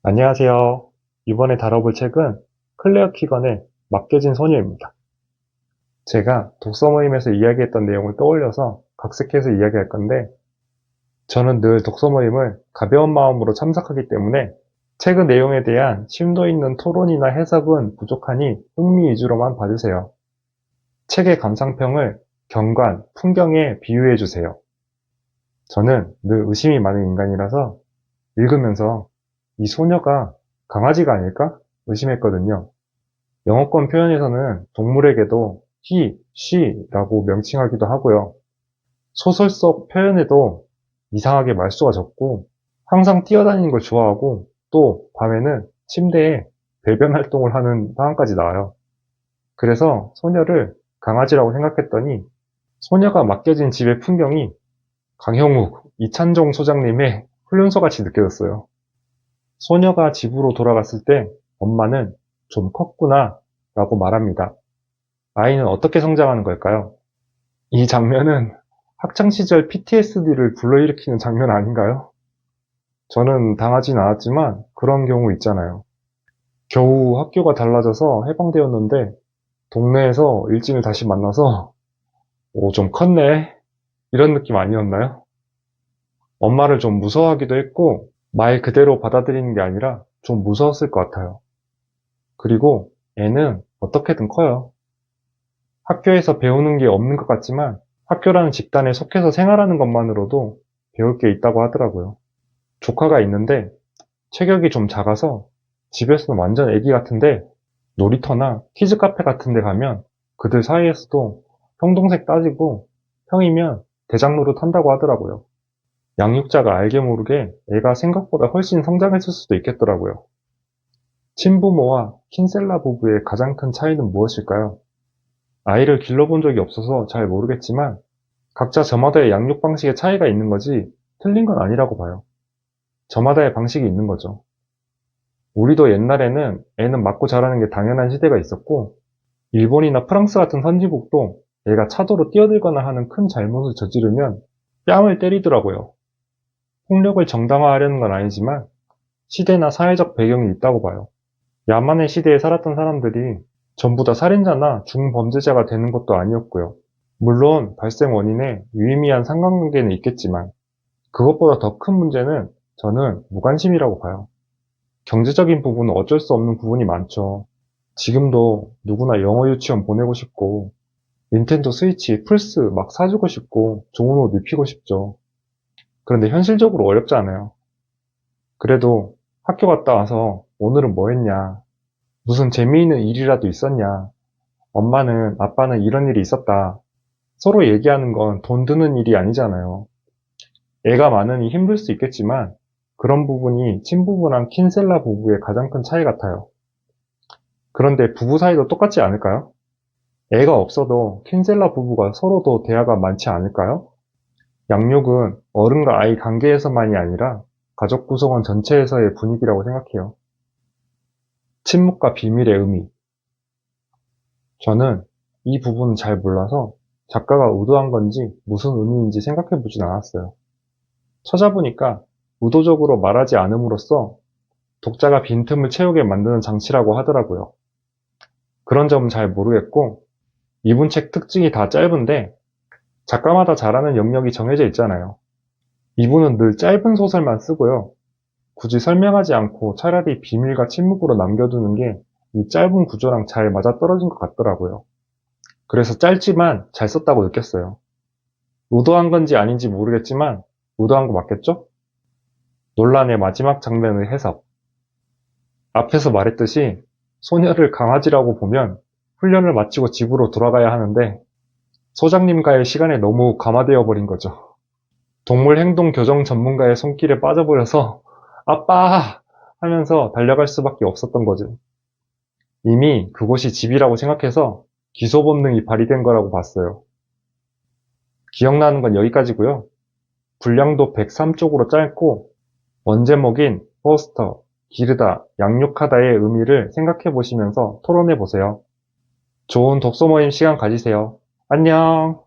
안녕하세요. 이번에 다뤄볼 책은 클레어 키건의 맡겨진 소녀입니다. 제가 독서 모임에서 이야기했던 내용을 떠올려서 각색해서 이야기할 건데, 저는 늘 독서 모임을 가벼운 마음으로 참석하기 때문에 책의 내용에 대한 심도 있는 토론이나 해석은 부족하니 흥미 위주로만 봐주세요. 책의 감상평을 경관, 풍경에 비유해주세요. 저는 늘 의심이 많은 인간이라서 읽으면서 이 소녀가 강아지가 아닐까? 의심했거든요. 영어권 표현에서는 동물에게도 he, she라고 명칭하기도 하고요. 소설 속 표현에도 이상하게 말수가 적고 항상 뛰어다니는 걸 좋아하고 또 밤에는 침대에 배변 활동을 하는 상황까지 나와요. 그래서 소녀를 강아지라고 생각했더니 소녀가 맡겨진 집의 풍경이 강형욱, 이찬종 소장님의 훈련소 같이 느껴졌어요. 소녀가 집으로 돌아갔을 때 엄마는 좀 컸구나 라고 말합니다. 아이는 어떻게 성장하는 걸까요? 이 장면은 학창시절 PTSD를 불러일으키는 장면 아닌가요? 저는 당하진 않았지만 그런 경우 있잖아요. 겨우 학교가 달라져서 해방되었는데 동네에서 일진을 다시 만나서 오, 좀 컸네 이런 느낌 아니었나요? 엄마를 좀 무서워하기도 했고 말 그대로 받아들이는 게 아니라 좀 무서웠을 것 같아요. 그리고 애는 어떻게든 커요. 학교에서 배우는 게 없는 것 같지만 학교라는 집단에 속해서 생활하는 것만으로도 배울 게 있다고 하더라고요. 조카가 있는데 체격이 좀 작아서 집에서는 완전 애기 같은데 놀이터나 키즈 카페 같은 데 가면 그들 사이에서도 형 동생 따지고 형이면 대장 노릇한다고 하더라고요. 양육자가 알게 모르게 애가 생각보다 훨씬 성장했을 수도 있겠더라고요. 친부모와 킨셀라 부부의 가장 큰 차이는 무엇일까요? 아이를 길러본 적이 없어서 잘 모르겠지만 각자 저마다의 양육 방식에 차이가 있는 거지 틀린 건 아니라고 봐요. 저마다의 방식이 있는 거죠. 우리도 옛날에는 애는 맞고 자라는 게 당연한 시대가 있었고 일본이나 프랑스 같은 선진국도 애가 차도로 뛰어들거나 하는 큰 잘못을 저지르면 뺨을 때리더라고요. 폭력을 정당화하려는 건 아니지만 시대나 사회적 배경이 있다고 봐요. 야만의 시대에 살았던 사람들이 전부 다 살인자나 중범죄자가 되는 것도 아니었고요. 물론 발생 원인에 유의미한 상관관계는 있겠지만 그것보다 더 큰 문제는 저는 무관심이라고 봐요. 경제적인 부분은 어쩔 수 없는 부분이 많죠. 지금도 누구나 영어 유치원 보내고 싶고 닌텐도 스위치, 플스 막 사주고 싶고 좋은 옷 입히고 싶죠. 그런데 현실적으로 어렵지 않아요. 그래도 학교 갔다 와서 오늘은 뭐 했냐, 무슨 재미있는 일이라도 있었냐, 엄마는, 아빠는 이런 일이 있었다. 서로 얘기하는 건 돈 드는 일이 아니잖아요. 애가 많으니 힘들 수 있겠지만 그런 부분이 친부부랑 킨셀라 부부의 가장 큰 차이 같아요. 그런데 부부 사이도 똑같지 않을까요? 애가 없어도 킨셀라 부부가 서로도 대화가 많지 않을까요? 양육은 어른과 아이 관계에서만이 아니라 가족 구성원 전체에서의 분위기라고 생각해요. 침묵과 비밀의 의미. 저는 이 부분은 잘 몰라서 작가가 의도한 건지 무슨 의미인지 생각해 보진 않았어요. 찾아보니까 의도적으로 말하지 않음으로써 독자가 빈틈을 채우게 만드는 장치라고 하더라고요. 그런 점은 잘 모르겠고 이분 책 특징이 다 짧은데 작가마다 잘하는 영역이 정해져 있잖아요. 이분은 늘 짧은 소설만 쓰고요. 굳이 설명하지 않고 차라리 비밀과 침묵으로 남겨두는 게 이 짧은 구조랑 잘 맞아떨어진 것 같더라고요. 그래서 짧지만 잘 썼다고 느꼈어요. 의도한 건지 아닌지 모르겠지만 의도한 거 맞겠죠? 논란의 마지막 장면의 해석. 앞에서 말했듯이 소녀를 강아지라고 보면 훈련을 마치고 집으로 돌아가야 하는데 소장님과의 시간에 너무 감화되어 버린 거죠. 동물 행동 교정 전문가의 손길에 빠져버려서 아빠 하면서 달려갈 수밖에 없었던 거죠. 이미 그곳이 집이라고 생각해서 기소 본능이 발휘된 거라고 봤어요. 기억나는 건 여기까지고요. 분량도 103쪽으로 짧고 원제목인 포스터, 기르다, 양육하다의 의미를 생각해 보시면서 토론해 보세요. 좋은 독서 모임 시간 가지세요. 안녕.